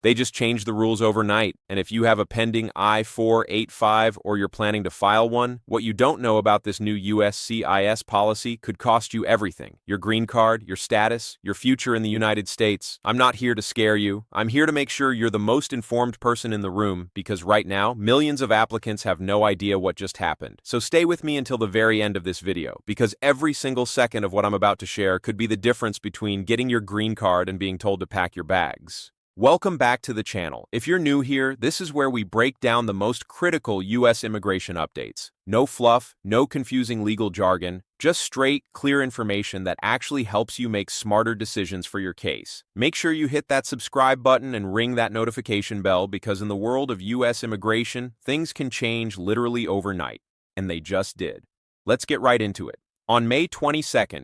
They just changed the rules overnight, and if you have a pending I-485 or you're planning to file one, what you don't know about this new USCIS policy could cost you everything. Your green card, your status, your future in the United States. I'm not here to scare you. I'm here to make sure you're the most informed person in the room, because right now, millions of applicants have no idea what just happened. So stay with me until the very end of this video, because every single second of what I'm about to share could be the difference between getting your green card and being told to pack your bags. Welcome back to the channel. If you're new here, this is where we break down the most critical U.S. immigration updates. No fluff, no confusing legal jargon, just straight, clear information that actually helps you make smarter decisions for your case. Make sure you hit that subscribe button and ring that notification bell, because in the world of U.S. immigration, things can change literally overnight. And they just did. Let's get right into it. On May 22,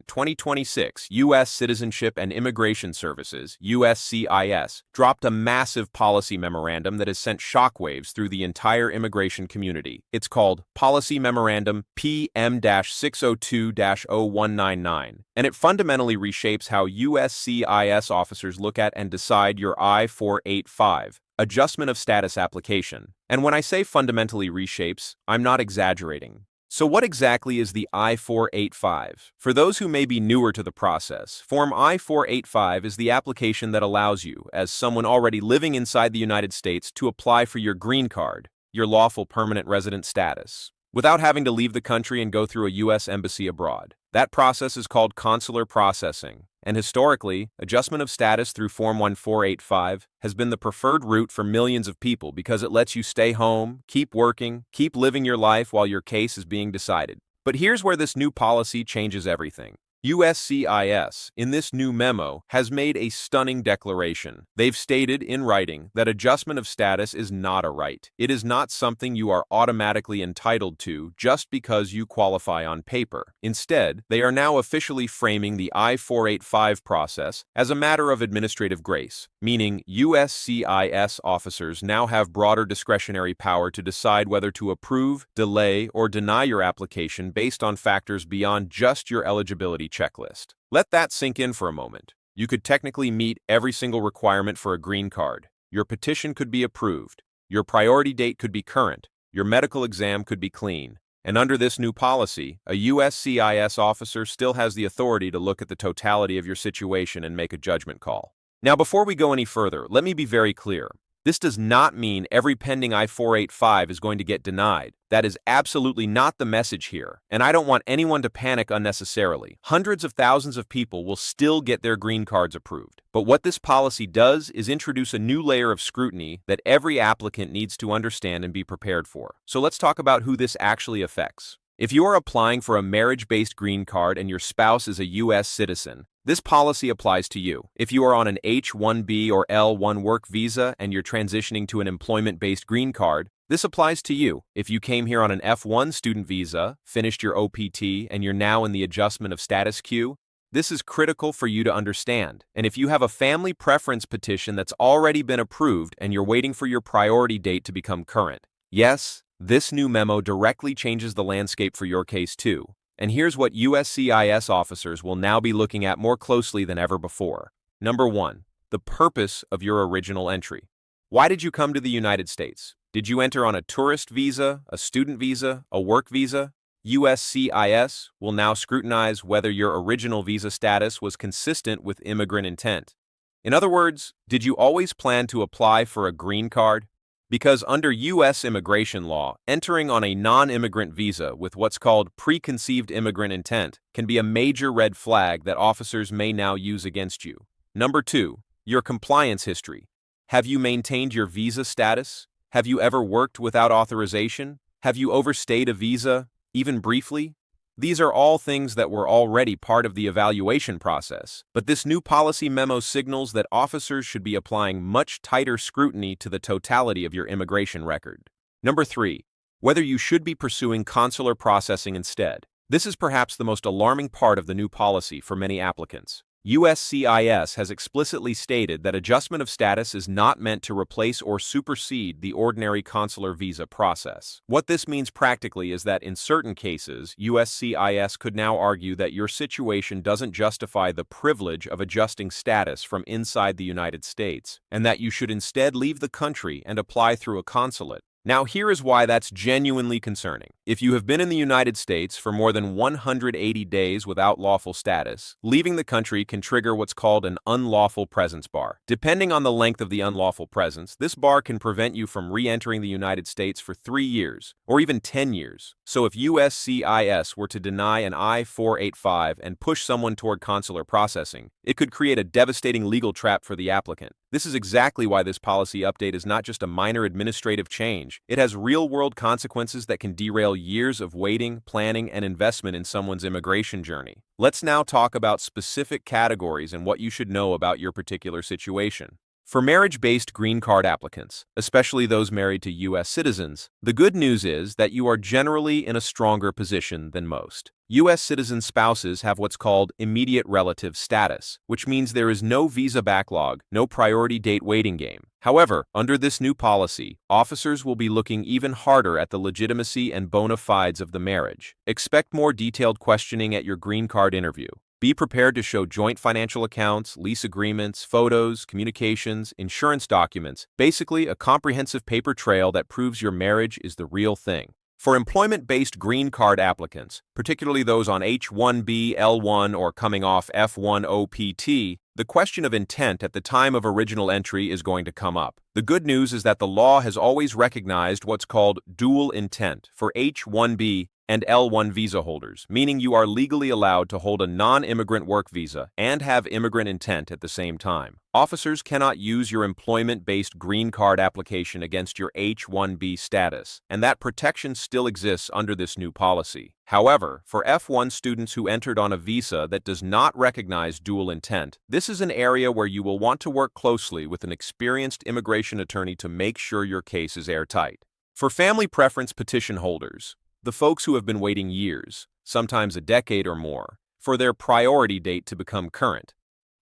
2026, U.S. Citizenship and Immigration Services, USCIS, dropped a massive policy memorandum that has sent shockwaves through the entire immigration community. It's called Policy Memorandum PM-602-0199, and it fundamentally reshapes how USCIS officers look at and decide your I-485, Adjustment of Status application. And when I say fundamentally reshapes, I'm not exaggerating. So what exactly is the I-485? For those who may be newer to the process, Form I-485 is the application that allows you, as someone already living inside the United States, to apply for your green card, your lawful permanent resident status, without having to leave the country and go through a U.S. embassy abroad. That process is called consular processing, and historically, adjustment of status through Form I-485 has been the preferred route for millions of people because it lets you stay home, keep working, keep living your life while your case is being decided. But here's where this new policy changes everything. USCIS, in this new memo, has made a stunning declaration. They've stated in writing that adjustment of status is not a right. It is not something you are automatically entitled to just because you qualify on paper. Instead, they are now officially framing the I-485 process as a matter of administrative grace, meaning USCIS officers now have broader discretionary power to decide whether to approve, delay, or deny your application based on factors beyond just your eligibility checklist. Let that sink in for a moment. You could technically meet every single requirement for a green card. Your petition could be approved. Your priority date could be current. Your medical exam could be clean. And under this new policy, a USCIS officer still has the authority to look at the totality of your situation and make a judgment call. Now, before we go any further, let me be very clear. This does not mean every pending I-485 is going to get denied. That is absolutely not the message here, and I don't want anyone to panic unnecessarily. Hundreds of thousands of people will still get their green cards approved. But what this policy does is introduce a new layer of scrutiny that every applicant needs to understand and be prepared for. So let's talk about who this actually affects. If you are applying for a marriage-based green card and your spouse is a U.S. citizen, this policy applies to you. If you are on an H-1B or L-1 work visa and you're transitioning to an employment-based green card, this applies to you. If you came here on an F-1 student visa, finished your OPT, and you're now in the adjustment of status queue, this is critical for you to understand. And if you have a family preference petition that's already been approved and you're waiting for your priority date to become current, yes, this new memo directly changes the landscape for your case too. And here's what USCIS officers will now be looking at more closely than ever before. Number 1, the purpose of your original entry. Why did you come to the United States? Did you enter on a tourist visa, a student visa, a work visa? USCIS will now scrutinize whether your original visa status was consistent with immigrant intent. In other words, did you always plan to apply for a green card? Because under U.S. immigration law, entering on a non-immigrant visa with what's called preconceived immigrant intent can be a major red flag that officers may now use against you. Number 2, your compliance history. Have you maintained your visa status? Have you ever worked without authorization? Have you overstayed a visa, even briefly? These are all things that were already part of the evaluation process, but this new policy memo signals that officers should be applying much tighter scrutiny to the totality of your immigration record. Number 3, whether you should be pursuing consular processing instead. This is perhaps the most alarming part of the new policy for many applicants. USCIS has explicitly stated that adjustment of status is not meant to replace or supersede the ordinary consular visa process. What this means practically is that in certain cases, USCIS could now argue that your situation doesn't justify the privilege of adjusting status from inside the United States, and that you should instead leave the country and apply through a consulate. Now, here is why that's genuinely concerning. If you have been in the United States for more than 180 days without lawful status, leaving the country can trigger what's called an unlawful presence bar. Depending on the length of the unlawful presence, this bar can prevent you from re-entering the United States for 3 years, or even 10 years. So if USCIS were to deny an I-485 and push someone toward consular processing, it could create a devastating legal trap for the applicant. This is exactly why this policy update is not just a minor administrative change. It has real-world consequences that can derail years of waiting, planning, and investment in someone's immigration journey. Let's now talk about specific categories and what you should know about your particular situation. For marriage-based green card applicants, especially those married to U.S. citizens, the good news is that you are generally in a stronger position than most. U.S. citizen spouses have what's called immediate relative status, which means there is no visa backlog, no priority date waiting game. However, under this new policy, officers will be looking even harder at the legitimacy and bona fides of the marriage. Expect more detailed questioning at your green card interview. Be prepared to show joint financial accounts, lease agreements, photos, communications, insurance documents, basically a comprehensive paper trail that proves your marriage is the real thing. For employment-based green card applicants, particularly those on H-1B, L-1, or coming off F-1 OPT, the question of intent at the time of original entry is going to come up. The good news is that the law has always recognized what's called dual intent for H-1B and L-1 visa holders, meaning you are legally allowed to hold a non-immigrant work visa and have immigrant intent at the same time. Officers cannot use your employment-based green card application against your H-1B status, and that protection still exists under this new policy. However, for F-1 students who entered on a visa that does not recognize dual intent, this is an area where you will want to work closely with an experienced immigration attorney to make sure your case is airtight. For family preference petition holders, the folks who have been waiting years, sometimes a decade or more, for their priority date to become current,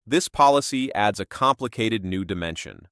this policy adds a complicated new dimension.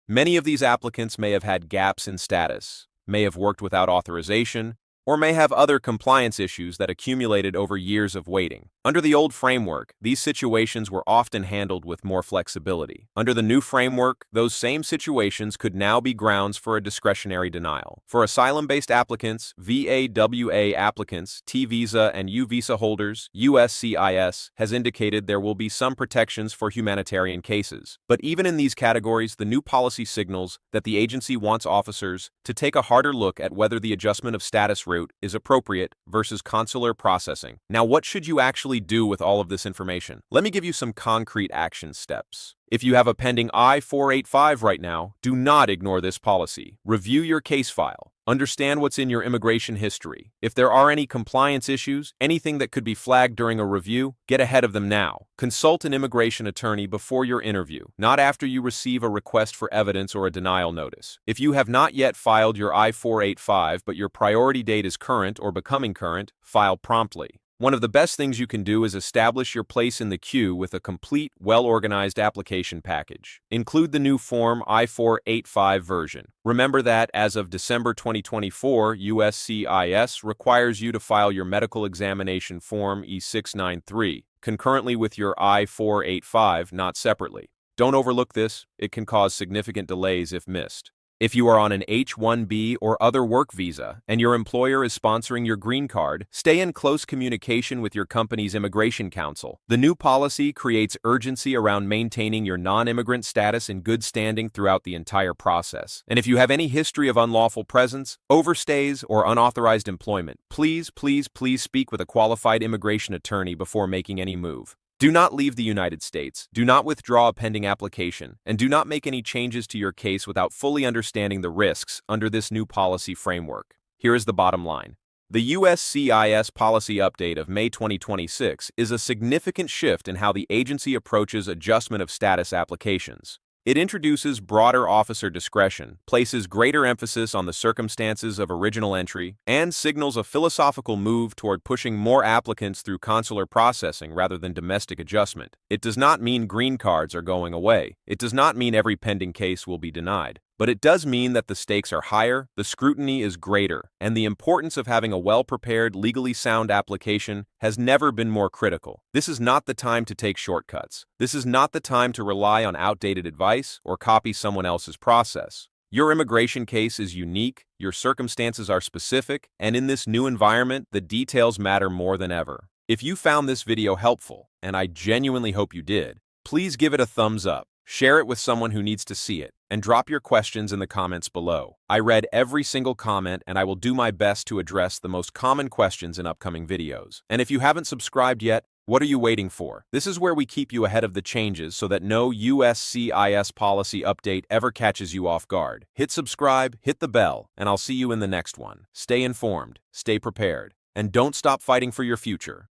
Many of these applicants may have had gaps in status, may have worked without authorization, or may have other compliance issues that accumulated over years of waiting. Under the old framework, these situations were often handled with more flexibility. Under the new framework, those same situations could now be grounds for a discretionary denial. For asylum-based applicants, VAWA applicants, T-visa and U-visa holders, USCIS has indicated there will be some protections for humanitarian cases. But even in these categories, the new policy signals that the agency wants officers to take a harder look at whether the adjustment of status route is appropriate versus consular processing. Now, what should you actually do with all of this information? Let me give you some concrete action steps. If you have a pending I-485 right now, do not ignore this policy. Review your case file. Understand what's in your immigration history. If there are any compliance issues, anything that could be flagged during a review, get ahead of them now. Consult an immigration attorney before your interview, not after you receive a request for evidence or a denial notice. If you have not yet filed your I-485 but your priority date is current or becoming current, file promptly. One of the best things you can do is establish your place in the queue with a complete, well-organized application package. Include the new Form I-485 version. Remember that, as of December 2024, USCIS requires you to file your medical examination Form E-693, concurrently with your I-485, not separately. Don't overlook this. It can cause significant delays if missed. If you are on an H-1B or other work visa and your employer is sponsoring your green card, stay in close communication with your company's immigration counsel. The new policy creates urgency around maintaining your non-immigrant status in good standing throughout the entire process. And if you have any history of unlawful presence, overstays, or unauthorized employment, please speak with a qualified immigration attorney before making any move. Do not leave the United States, do not withdraw a pending application, and do not make any changes to your case without fully understanding the risks under this new policy framework. Here is the bottom line. The USCIS policy update of May 2026 is a significant shift in how the agency approaches adjustment of status applications. It introduces broader officer discretion, places greater emphasis on the circumstances of original entry, and signals a philosophical move toward pushing more applicants through consular processing rather than domestic adjustment. It does not mean green cards are going away. It does not mean every pending case will be denied. But it does mean that the stakes are higher, the scrutiny is greater, and the importance of having a well-prepared, legally sound application has never been more critical. This is not the time to take shortcuts. This is not the time to rely on outdated advice or copy someone else's process. Your immigration case is unique, your circumstances are specific, and in this new environment, the details matter more than ever. If you found this video helpful, and I genuinely hope you did, please give it a thumbs up. Share it with someone who needs to see it, and drop your questions in the comments below. I read every single comment, and I will do my best to address the most common questions in upcoming videos. And if you haven't subscribed yet, what are you waiting for? This is where we keep you ahead of the changes so that no USCIS policy update ever catches you off guard. Hit subscribe, hit the bell, and I'll see you in the next one. Stay informed, stay prepared, and don't stop fighting for your future.